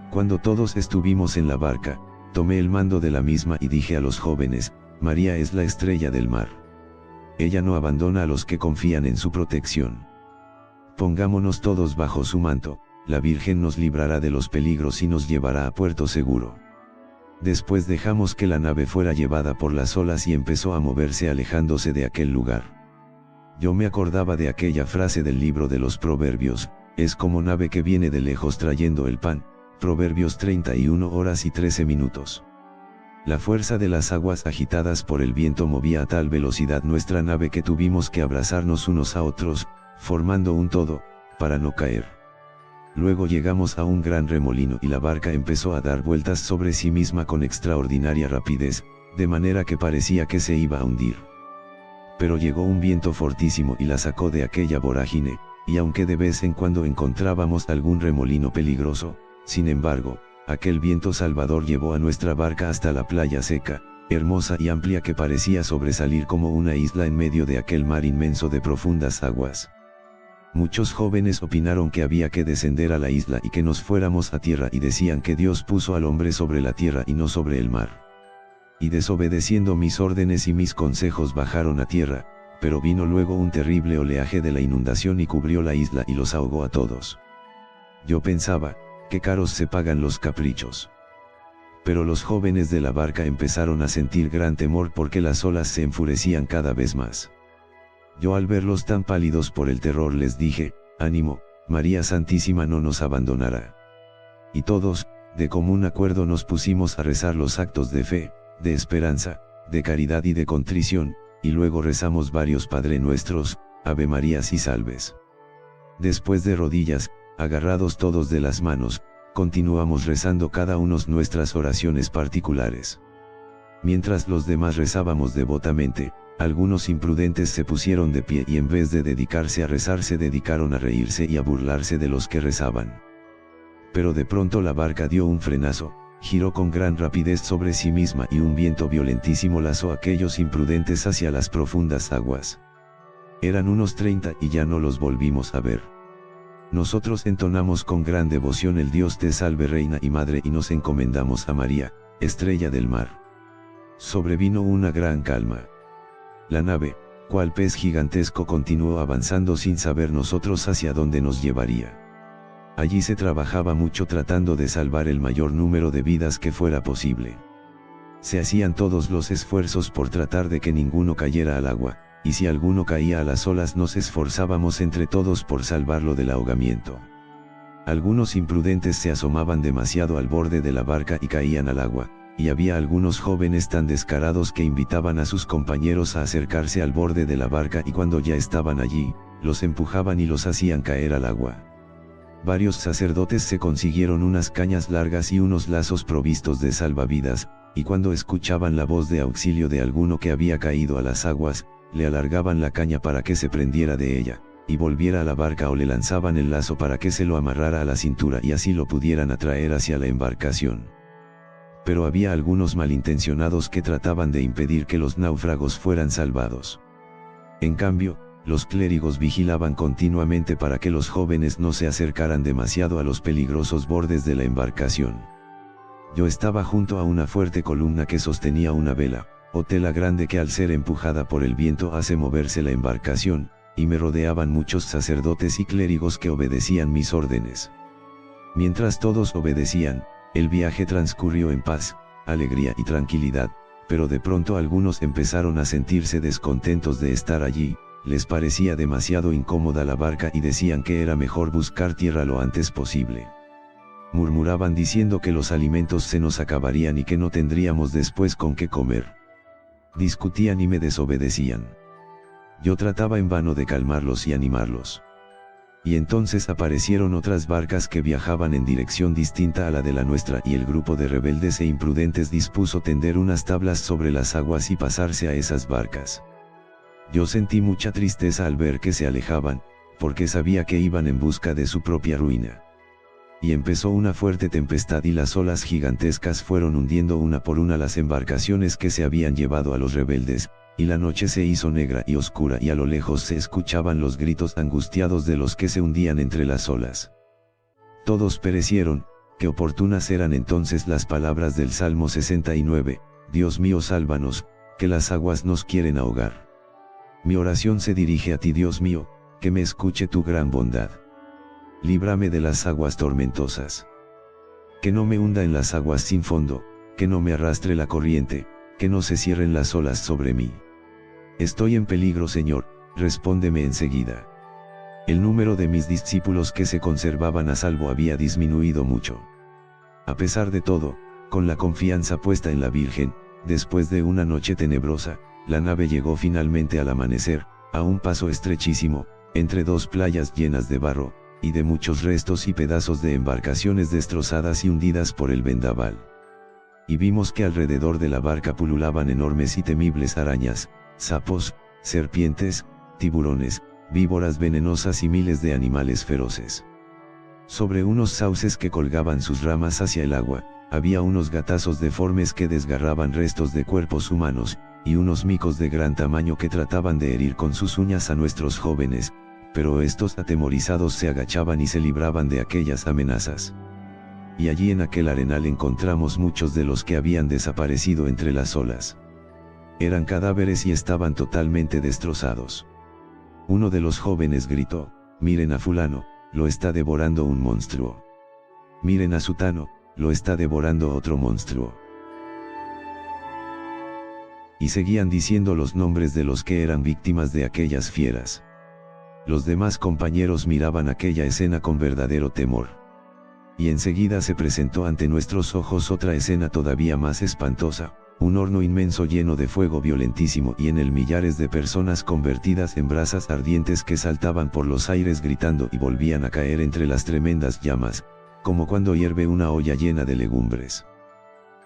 Cuando todos estuvimos en la barca, tomé el mando de la misma y dije a los jóvenes: María es la estrella del mar. Ella no abandona a los que confían en su protección. Pongámonos todos bajo su manto, la Virgen nos librará de los peligros y nos llevará a puerto seguro. Después dejamos que la nave fuera llevada por las olas y empezó a moverse alejándose de aquel lugar. Yo me acordaba de aquella frase del libro de los Proverbios: es como nave que viene de lejos trayendo el pan, Proverbios 31 horas y 13 minutos. La fuerza de las aguas agitadas por el viento movía a tal velocidad nuestra nave que tuvimos que abrazarnos unos a otros, formando un todo, para no caer. Luego llegamos a un gran remolino y la barca empezó a dar vueltas sobre sí misma con extraordinaria rapidez, de manera que parecía que se iba a hundir. Pero llegó un viento fortísimo y la sacó de aquella vorágine, y aunque de vez en cuando encontrábamos algún remolino peligroso, sin embargo, aquel viento salvador llevó a nuestra barca hasta la playa seca, hermosa y amplia que parecía sobresalir como una isla en medio de aquel mar inmenso de profundas aguas. Muchos jóvenes opinaron que había que descender a la isla y que nos fuéramos a tierra y decían que Dios puso al hombre sobre la tierra y no sobre el mar. Y desobedeciendo mis órdenes y mis consejos bajaron a tierra, pero vino luego un terrible oleaje de la inundación y cubrió la isla y los ahogó a todos. Yo pensaba, qué caros se pagan los caprichos. Pero los jóvenes de la barca empezaron a sentir gran temor porque las olas se enfurecían cada vez más. Yo al verlos tan pálidos por el terror les dije, ánimo, María Santísima no nos abandonará. Y todos, de común acuerdo nos pusimos a rezar los actos de fe, de esperanza, de caridad y de contrición, y luego rezamos varios Padre Nuestros, Ave Marías y Salves. Después de rodillas, agarrados todos de las manos, continuamos rezando cada uno nuestras oraciones particulares. Mientras los demás rezábamos devotamente, algunos imprudentes se pusieron de pie y en vez de dedicarse a rezar se dedicaron a reírse y a burlarse de los que rezaban. Pero de pronto la barca dio un frenazo, giró con gran rapidez sobre sí misma y un viento violentísimo lanzó a aquellos imprudentes hacia las profundas aguas. Eran unos 30 y ya no los volvimos a ver. Nosotros entonamos con gran devoción el Dios te salve Reina y Madre y nos encomendamos a María, estrella del mar. Sobrevino una gran calma. La nave, cual pez gigantesco continuó avanzando sin saber nosotros hacia dónde nos llevaría. Allí se trabajaba mucho tratando de salvar el mayor número de vidas que fuera posible. Se hacían todos los esfuerzos por tratar de que ninguno cayera al agua, y si alguno caía a las olas nos esforzábamos entre todos por salvarlo del ahogamiento. Algunos imprudentes se asomaban demasiado al borde de la barca y caían al agua, y había algunos jóvenes tan descarados que invitaban a sus compañeros a acercarse al borde de la barca y cuando ya estaban allí, los empujaban y los hacían caer al agua. Varios sacerdotes se consiguieron unas cañas largas y unos lazos provistos de salvavidas, y cuando escuchaban la voz de auxilio de alguno que había caído a las aguas, le alargaban la caña para que se prendiera de ella, y volviera a la barca o le lanzaban el lazo para que se lo amarrara a la cintura y así lo pudieran atraer hacia la embarcación. Pero había algunos malintencionados que trataban de impedir que los náufragos fueran salvados. En cambio, los clérigos vigilaban continuamente para que los jóvenes no se acercaran demasiado a los peligrosos bordes de la embarcación. Yo estaba junto a una fuerte columna que sostenía una vela, o tela grande que al ser empujada por el viento hace moverse la embarcación, y me rodeaban muchos sacerdotes y clérigos que obedecían mis órdenes. Mientras todos obedecían, el viaje transcurrió en paz, alegría y tranquilidad, pero de pronto algunos empezaron a sentirse descontentos de estar allí, les parecía demasiado incómoda la barca y decían que era mejor buscar tierra lo antes posible. Murmuraban diciendo que los alimentos se nos acabarían y que no tendríamos después con qué comer. Discutían y me desobedecían. Yo trataba en vano de calmarlos y animarlos. Y entonces aparecieron otras barcas que viajaban en dirección distinta a la de la nuestra y el grupo de rebeldes e imprudentes dispuso tender unas tablas sobre las aguas y pasarse a esas barcas. Yo sentí mucha tristeza al ver que se alejaban, porque sabía que iban en busca de su propia ruina. Y empezó una fuerte tempestad y las olas gigantescas fueron hundiendo una por una las embarcaciones que se habían llevado a los rebeldes, y la noche se hizo negra y oscura y a lo lejos se escuchaban los gritos angustiados de los que se hundían entre las olas. Todos perecieron, qué oportunas eran entonces las palabras del Salmo 69, Dios mío sálvanos, que las aguas nos quieren ahogar. Mi oración se dirige a ti Dios mío, que me escuche tu gran bondad. Líbrame de las aguas tormentosas. Que no me hunda en las aguas sin fondo, que no me arrastre la corriente, que no se cierren las olas sobre mí. Estoy en peligro Señor, respóndeme enseguida. El número de mis discípulos que se conservaban a salvo había disminuido mucho. A pesar de todo, Con la confianza puesta en la Virgen, después de una noche tenebrosa, la nave llegó finalmente al amanecer, a un paso estrechísimo, entre dos playas llenas de barro, y de muchos restos y pedazos de embarcaciones destrozadas y hundidas por el vendaval. Y vimos que alrededor de la barca pululaban enormes y temibles arañas, sapos, serpientes, tiburones, víboras venenosas y miles de animales feroces. Sobre unos sauces que colgaban sus ramas hacia el agua, había unos gatazos deformes que desgarraban restos de cuerpos humanos, y unos micos de gran tamaño que trataban de herir con sus uñas a nuestros jóvenes, pero estos atemorizados se agachaban y se libraban de aquellas amenazas. Y allí en aquel arenal encontramos muchos de los que habían desaparecido entre las olas. Eran cadáveres y estaban totalmente destrozados. Uno de los jóvenes gritó: «Miren a fulano, lo está devorando un monstruo. Miren a sutano, lo está devorando otro monstruo». Y seguían diciendo los nombres de los que eran víctimas de aquellas fieras. Los demás compañeros miraban aquella escena con verdadero temor. Y enseguida se presentó ante nuestros ojos otra escena todavía más espantosa, un horno inmenso lleno de fuego violentísimo y en él millares de personas convertidas en brasas ardientes que saltaban por los aires gritando y volvían a caer entre las tremendas llamas, como cuando hierve una olla llena de legumbres.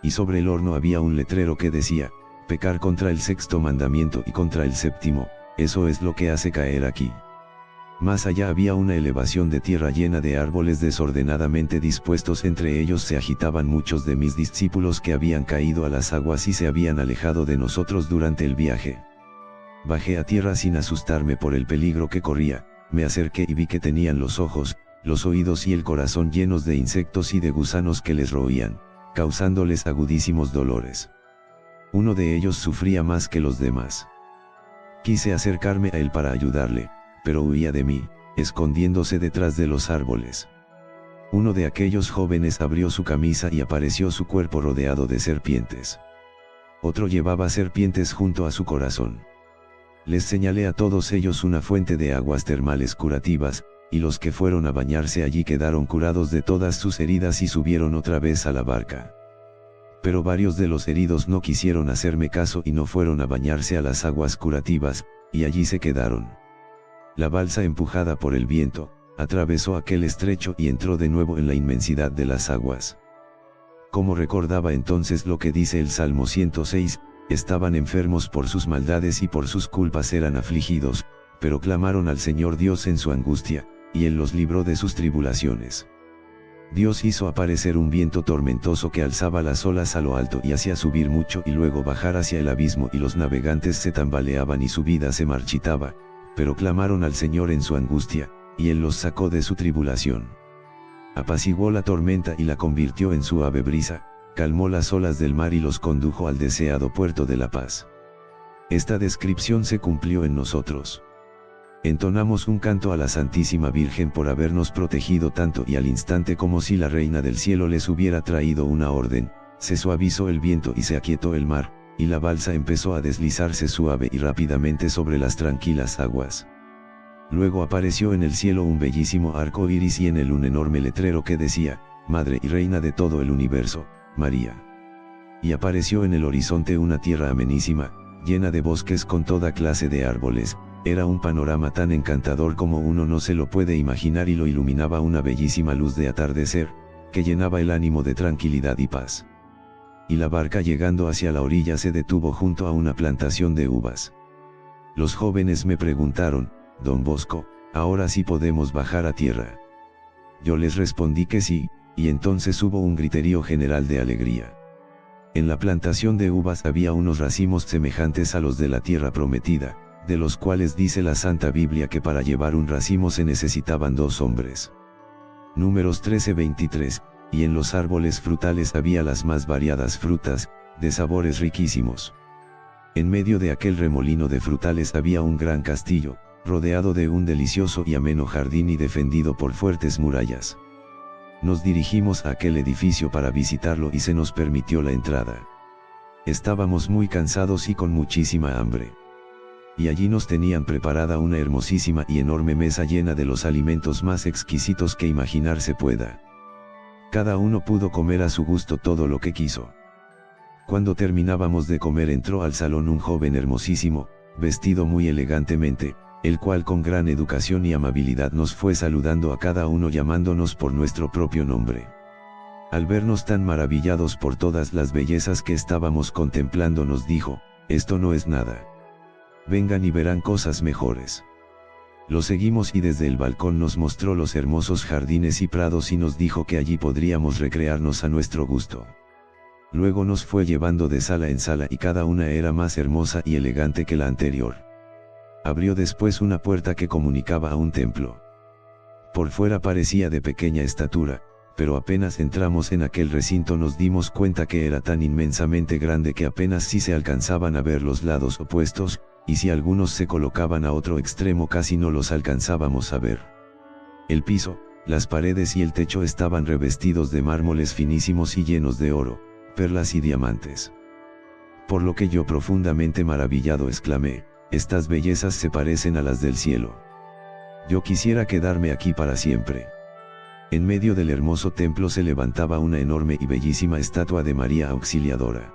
Y sobre el horno había un letrero que decía: «Pecar contra el sexto mandamiento y contra el séptimo, eso es lo que hace caer aquí». Más allá había una elevación de tierra llena de árboles desordenadamente dispuestos, entre ellos se agitaban muchos de mis discípulos que habían caído a las aguas y se habían alejado de nosotros durante el viaje. Bajé a tierra sin asustarme por el peligro que corría, me acerqué y vi que tenían los ojos, los oídos y el corazón llenos de insectos y de gusanos que les roían, causándoles agudísimos dolores. Uno de ellos sufría más que los demás. Quise acercarme a él para ayudarle, pero huía de mí, escondiéndose detrás de los árboles. Uno de aquellos jóvenes abrió su camisa y apareció su cuerpo rodeado de serpientes. Otro llevaba serpientes junto a su corazón. Les señalé a todos ellos una fuente de aguas termales curativas, y los que fueron a bañarse allí quedaron curados de todas sus heridas y subieron otra vez a la barca. Pero varios de los heridos no quisieron hacerme caso y no fueron a bañarse a las aguas curativas, y allí se quedaron. La balsa, empujada por el viento, atravesó aquel estrecho y entró de nuevo en la inmensidad de las aguas. Como recordaba entonces lo que dice el Salmo 106, estaban enfermos por sus maldades y por sus culpas eran afligidos, pero clamaron al Señor Dios en su angustia, y Él los libró de sus tribulaciones. Dios hizo aparecer un viento tormentoso que alzaba las olas a lo alto y hacía subir mucho y luego bajar hacia el abismo, y los navegantes se tambaleaban y su vida se marchitaba, pero clamaron al Señor en su angustia, y Él los sacó de su tribulación. Apaciguó la tormenta y la convirtió en suave brisa, calmó las olas del mar y los condujo al deseado puerto de la paz. Esta descripción se cumplió en nosotros. Entonamos un canto a la Santísima Virgen por habernos protegido tanto, y al instante, como si la Reina del Cielo les hubiera traído una orden, se suavizó el viento y se aquietó el mar, y la balsa empezó a deslizarse suave y rápidamente sobre las tranquilas aguas. Luego apareció en el cielo un bellísimo arco iris y en él un enorme letrero que decía: «Madre y Reina de todo el universo, María». Y apareció en el horizonte una tierra amenísima, llena de bosques con toda clase de árboles. Era un panorama tan encantador como uno no se lo puede imaginar, y lo iluminaba una bellísima luz de atardecer, que llenaba el ánimo de tranquilidad y paz. Y la barca, llegando hacia la orilla, se detuvo junto a una plantación de uvas. Los jóvenes me preguntaron: «Don Bosco, ¿ahora sí podemos bajar a tierra?». Yo les respondí que sí, y entonces hubo un griterío general de alegría. En la plantación de uvas había unos racimos semejantes a los de la tierra prometida, de los cuales dice la Santa Biblia que para llevar un racimo se necesitaban 2 hombres. Números 13:23, y en los árboles frutales había las más variadas frutas, de sabores riquísimos. En medio de aquel remolino de frutales había un gran castillo, rodeado de un delicioso y ameno jardín y defendido por fuertes murallas. Nos dirigimos a aquel edificio para visitarlo y se nos permitió la entrada. Estábamos muy cansados y con muchísima hambre. Y allí nos tenían preparada una hermosísima y enorme mesa llena de los alimentos más exquisitos que imaginarse pueda. Cada uno pudo comer a su gusto todo lo que quiso. Cuando terminábamos de comer entró al salón un joven hermosísimo, vestido muy elegantemente, el cual con gran educación y amabilidad nos fue saludando a cada uno llamándonos por nuestro propio nombre. Al vernos tan maravillados por todas las bellezas que estábamos contemplando nos dijo, esto no es nada. Vengan y verán cosas mejores. Lo seguimos y desde el balcón nos mostró los hermosos jardines y prados y nos dijo que allí podríamos recrearnos a nuestro gusto. Luego nos fue llevando de sala en sala y cada una era más hermosa y elegante que la anterior. Abrió después una puerta que comunicaba a un templo. Por fuera parecía de pequeña estatura, pero apenas entramos en aquel recinto nos dimos cuenta que era tan inmensamente grande que apenas si se alcanzaban a ver los lados opuestos, y si algunos se colocaban a otro extremo casi no los alcanzábamos a ver. El piso, las paredes y el techo estaban revestidos de mármoles finísimos y llenos de oro, perlas y diamantes. Por lo que yo profundamente maravillado exclamé, estas bellezas se parecen a las del cielo. Yo quisiera quedarme aquí para siempre. En medio del hermoso templo se levantaba una enorme y bellísima estatua de María Auxiliadora.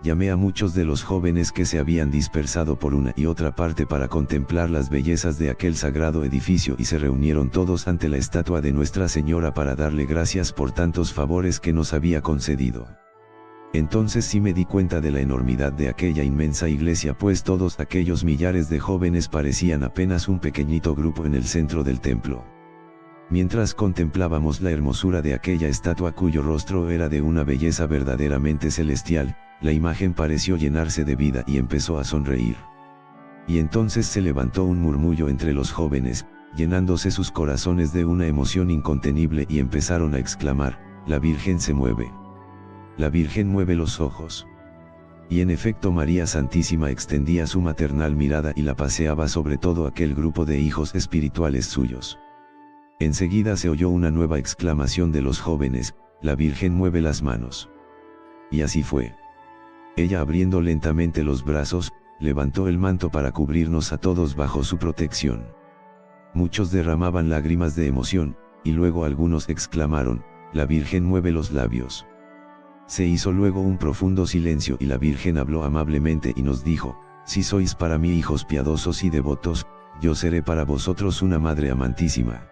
Llamé a muchos de los jóvenes que se habían dispersado por una y otra parte para contemplar las bellezas de aquel sagrado edificio y se reunieron todos ante la estatua de Nuestra Señora para darle gracias por tantos favores que nos había concedido. Entonces sí me di cuenta de la enormidad de aquella inmensa iglesia, pues todos aquellos millares de jóvenes parecían apenas un pequeñito grupo en el centro del templo. Mientras contemplábamos la hermosura de aquella estatua cuyo rostro era de una belleza verdaderamente celestial, la imagen pareció llenarse de vida y empezó a sonreír. Y entonces se levantó un murmullo entre los jóvenes, llenándose sus corazones de una emoción incontenible y empezaron a exclamar, la Virgen se mueve. La Virgen mueve los ojos. Y en efecto María Santísima extendía su maternal mirada y la paseaba sobre todo aquel grupo de hijos espirituales suyos. Enseguida se oyó una nueva exclamación de los jóvenes, la Virgen mueve las manos. Y así fue. Ella abriendo lentamente los brazos, levantó el manto para cubrirnos a todos bajo su protección. Muchos derramaban lágrimas de emoción, y luego algunos exclamaron, la Virgen mueve los labios. Se hizo luego un profundo silencio y la Virgen habló amablemente y nos dijo, si sois para mí hijos piadosos y devotos, yo seré para vosotros una madre amantísima.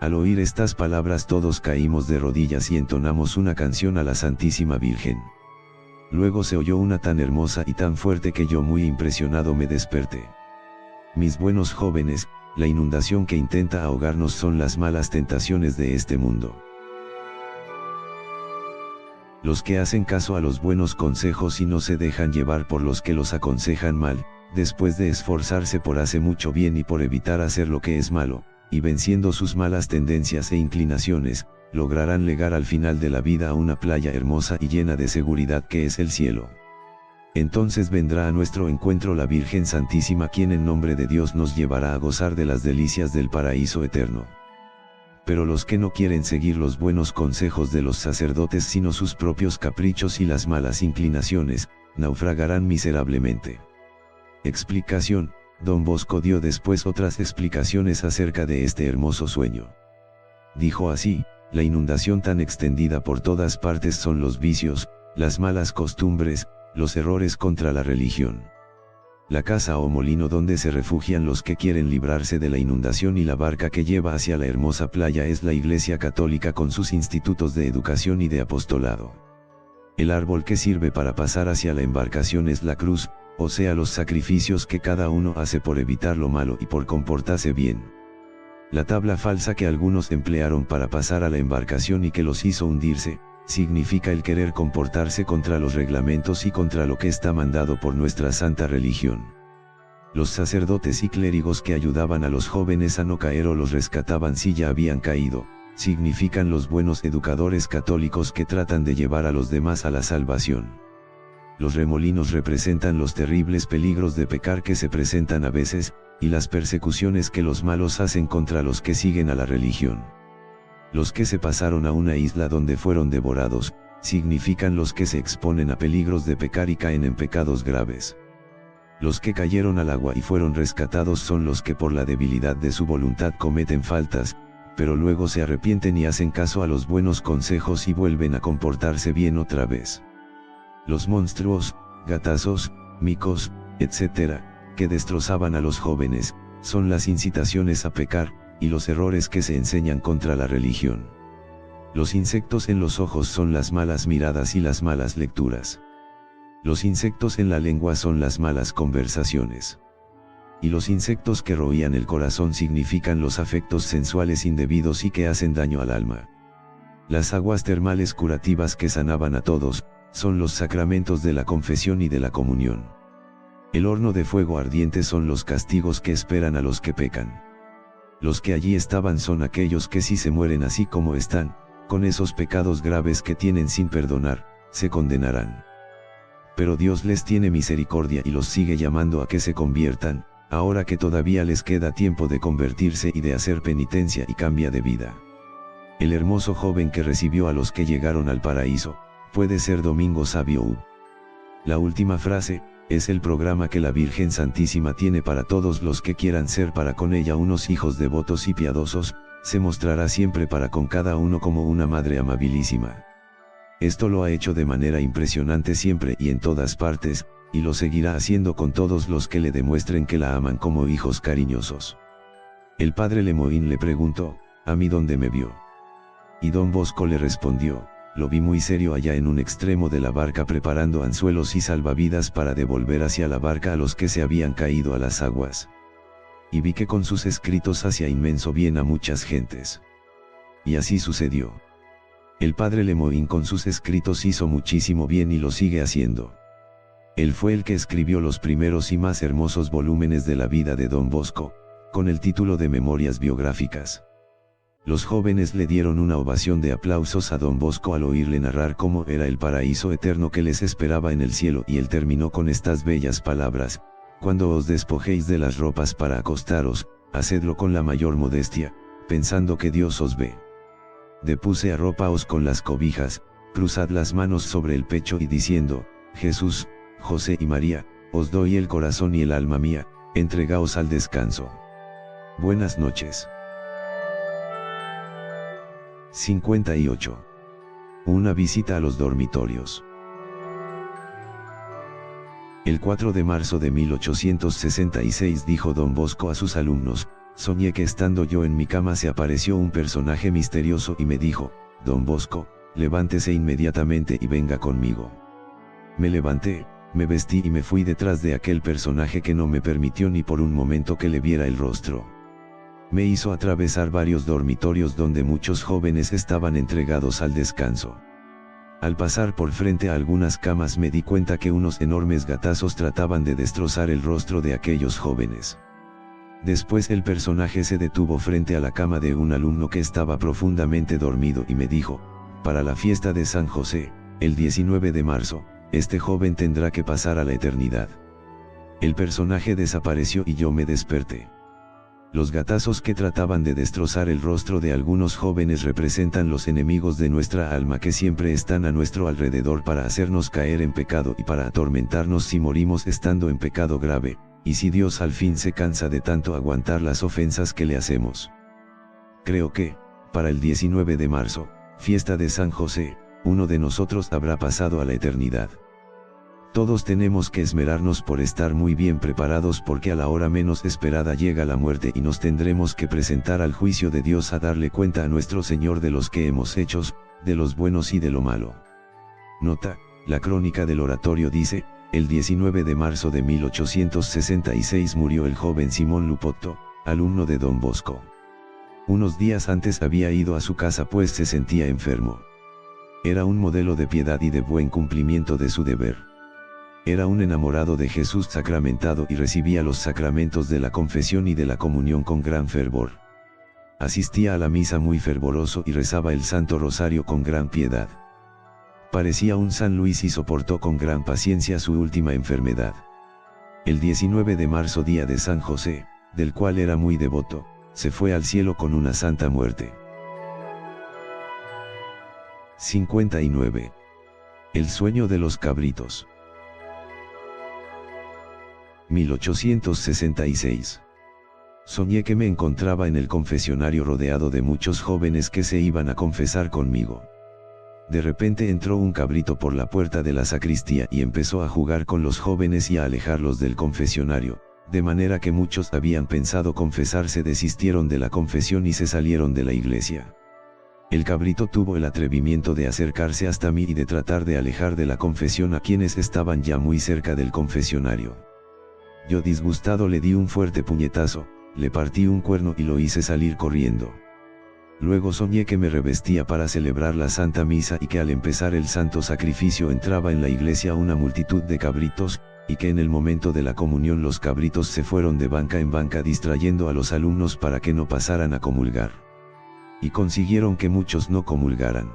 Al oír estas palabras todos caímos de rodillas y entonamos una canción a la Santísima Virgen. Luego se oyó una tan hermosa y tan fuerte que yo muy impresionado me desperté. Mis buenos jóvenes, la inundación que intenta ahogarnos son las malas tentaciones de este mundo. Los que hacen caso a los buenos consejos y no se dejan llevar por los que los aconsejan mal, después de esforzarse por hacer mucho bien y por evitar hacer lo que es malo, y venciendo sus malas tendencias e inclinaciones, lograrán llegar al final de la vida a una playa hermosa y llena de seguridad que es el cielo. Entonces vendrá a nuestro encuentro la Virgen Santísima, quien en nombre de Dios nos llevará a gozar de las delicias del paraíso eterno. Pero los que no quieren seguir los buenos consejos de los sacerdotes sino sus propios caprichos y las malas inclinaciones, naufragarán miserablemente. Explicación: Don Bosco dio después otras explicaciones acerca de este hermoso sueño. Dijo así: la inundación tan extendida por todas partes son los vicios, las malas costumbres, los errores contra la religión. La casa o molino donde se refugian los que quieren librarse de la inundación y la barca que lleva hacia la hermosa playa es la Iglesia Católica con sus institutos de educación y de apostolado. El árbol que sirve para pasar hacia la embarcación es la cruz, o sea los sacrificios que cada uno hace por evitar lo malo y por comportarse bien. La tabla falsa que algunos emplearon para pasar a la embarcación y que los hizo hundirse, significa el querer comportarse contra los reglamentos y contra lo que está mandado por nuestra santa religión. Los sacerdotes y clérigos que ayudaban a los jóvenes a no caer o los rescataban si ya habían caído, significan los buenos educadores católicos que tratan de llevar a los demás a la salvación. Los remolinos representan los terribles peligros de pecar que se presentan a veces, y las persecuciones que los malos hacen contra los que siguen a la religión. Los que se pasaron a una isla donde fueron devorados, significan los que se exponen a peligros de pecar y caen en pecados graves. Los que cayeron al agua y fueron rescatados son los que por la debilidad de su voluntad cometen faltas, pero luego se arrepienten y hacen caso a los buenos consejos y vuelven a comportarse bien otra vez. Los monstruos, gatazos, micos, etc., que destrozaban a los jóvenes, son las incitaciones a pecar, y los errores que se enseñan contra la religión. Los insectos en los ojos son las malas miradas y las malas lecturas. Los insectos en la lengua son las malas conversaciones. Y los insectos que roían el corazón significan los afectos sensuales indebidos y que hacen daño al alma. Las aguas termales curativas que sanaban a todos, son los sacramentos de la confesión y de la comunión. El horno de fuego ardiente son los castigos que esperan a los que pecan. Los que allí estaban son aquellos que si se mueren así como están, con esos pecados graves que tienen sin perdonar, se condenarán. Pero Dios les tiene misericordia y los sigue llamando a que se conviertan, ahora que todavía les queda tiempo de convertirse y de hacer penitencia y cambia de vida. El hermoso joven que recibió a los que llegaron al paraíso, puede ser Domingo Savio. La última frase, es el programa que la Virgen Santísima tiene para todos los que quieran ser para con ella unos hijos devotos y piadosos, se mostrará siempre para con cada uno como una madre amabilísima. Esto lo ha hecho de manera impresionante siempre y en todas partes, y lo seguirá haciendo con todos los que le demuestren que la aman como hijos cariñosos. El padre Lemoyne le preguntó, ¿a mí dónde me vio? Y don Bosco le respondió, lo vi muy serio allá en un extremo de la barca preparando anzuelos y salvavidas para devolver hacia la barca a los que se habían caído a las aguas. Y vi que con sus escritos hacía inmenso bien a muchas gentes. Y así sucedió. El padre Lemoyne con sus escritos hizo muchísimo bien y lo sigue haciendo. Él fue el que escribió los primeros y más hermosos volúmenes de la vida de don Bosco, con el título de Memorias Biográficas. Los jóvenes le dieron una ovación de aplausos a don Bosco al oírle narrar cómo era el paraíso eterno que les esperaba en el cielo, y él terminó con estas bellas palabras: cuando os despojéis de las ropas para acostaros, hacedlo con la mayor modestia, pensando que Dios os ve. Depuse arrópaos con las cobijas, cruzad las manos sobre el pecho y diciendo: Jesús, José y María, os doy el corazón y el alma mía, entregaos al descanso. Buenas noches. 58. Una visita a los dormitorios. El 4 de marzo de 1866 dijo don Bosco a sus alumnos: soñé que estando yo en mi cama se apareció un personaje misterioso y me dijo: don Bosco, levántese inmediatamente y venga conmigo. Me levanté, me vestí y me fui detrás de aquel personaje que no me permitió ni por un momento que le viera el rostro. Me hizo atravesar varios dormitorios donde muchos jóvenes estaban entregados al descanso. Al pasar por frente a algunas camas me di cuenta que unos enormes gatazos trataban de destrozar el rostro de aquellos jóvenes. Después el personaje se detuvo frente a la cama de un alumno que estaba profundamente dormido y me dijo: para la fiesta de San José, el 19 de marzo, este joven tendrá que pasar a la eternidad. El personaje desapareció y yo me desperté. Los gatazos que trataban de destrozar el rostro de algunos jóvenes representan los enemigos de nuestra alma que siempre están a nuestro alrededor para hacernos caer en pecado y para atormentarnos si morimos estando en pecado grave, y si Dios al fin se cansa de tanto aguantar las ofensas que le hacemos. Creo que, para el 19 de marzo, fiesta de San José, uno de nosotros habrá pasado a la eternidad. Todos tenemos que esmerarnos por estar muy bien preparados porque a la hora menos esperada llega la muerte y nos tendremos que presentar al juicio de Dios a darle cuenta a nuestro Señor de los que hemos hecho, de los buenos y de lo malo. Nota: la crónica del oratorio dice: el 19 de marzo de 1866 murió el joven Simón Lupotto, alumno de don Bosco. Unos días antes había ido a su casa pues se sentía enfermo. Era un modelo de piedad y de buen cumplimiento de su deber. Era un enamorado de Jesús sacramentado y recibía los sacramentos de la confesión y de la comunión con gran fervor. Asistía a la misa muy fervoroso y rezaba el Santo Rosario con gran piedad. Parecía un San Luis y soportó con gran paciencia su última enfermedad. El 19 de marzo, día de San José, del cual era muy devoto, se fue al cielo con una santa muerte. 59. El sueño de los cabritos. 1866. Soñé que me encontraba en el confesionario rodeado de muchos jóvenes que se iban a confesar conmigo. De repente entró un cabrito por la puerta de la sacristía y empezó a jugar con los jóvenes y a alejarlos del confesionario, de manera que muchos habían pensado confesarse desistieron de la confesión y se salieron de la iglesia. El cabrito tuvo el atrevimiento de acercarse hasta mí y de tratar de alejar de la confesión a quienes estaban ya muy cerca del confesionario. Yo disgustado le di un fuerte puñetazo, le partí un cuerno y lo hice salir corriendo. Luego soñé que me revestía para celebrar la Santa Misa y que al empezar el santo sacrificio entraba en la iglesia una multitud de cabritos, y que en el momento de la comunión los cabritos se fueron de banca en banca distrayendo a los alumnos para que no pasaran a comulgar. Y consiguieron que muchos no comulgaran.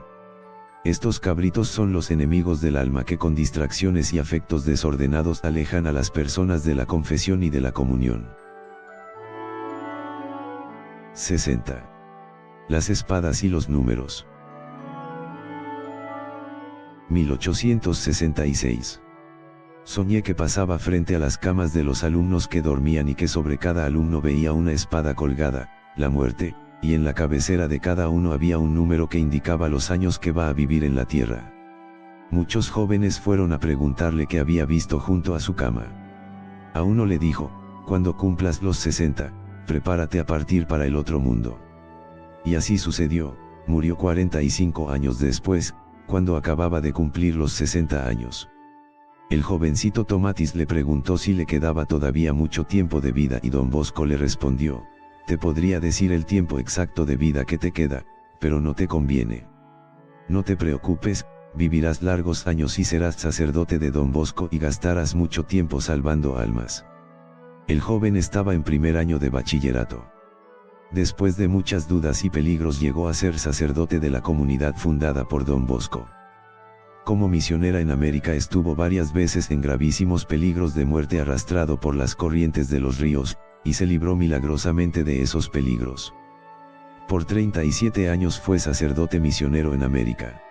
Estos cabritos son los enemigos del alma que con distracciones y afectos desordenados alejan a las personas de la confesión y de la comunión. 60. Las espadas y los números. 1866. Soñé que pasaba frente a las camas de los alumnos que dormían y que sobre cada alumno veía una espada colgada, la muerte, y en la cabecera de cada uno había un número que indicaba los años que va a vivir en la tierra. Muchos jóvenes fueron a preguntarle qué había visto junto a su cama. A uno le dijo, cuando cumplas los 60, prepárate a partir para el otro mundo. Y así sucedió, murió 45 años después, cuando acababa de cumplir los 60 años. El jovencito Tomatis le preguntó si le quedaba todavía mucho tiempo de vida y don Bosco le respondió, te podría decir el tiempo exacto de vida que te queda, pero no te conviene. No te preocupes, vivirás largos años y serás sacerdote de don Bosco y gastarás mucho tiempo salvando almas. El joven estaba en primer año de bachillerato. Después de muchas dudas y peligros llegó a ser sacerdote de la comunidad fundada por don Bosco. Como misionera en América estuvo varias veces en gravísimos peligros de muerte arrastrado por las corrientes de los ríos, y se libró milagrosamente de esos peligros. Por 37 años fue sacerdote misionero en América.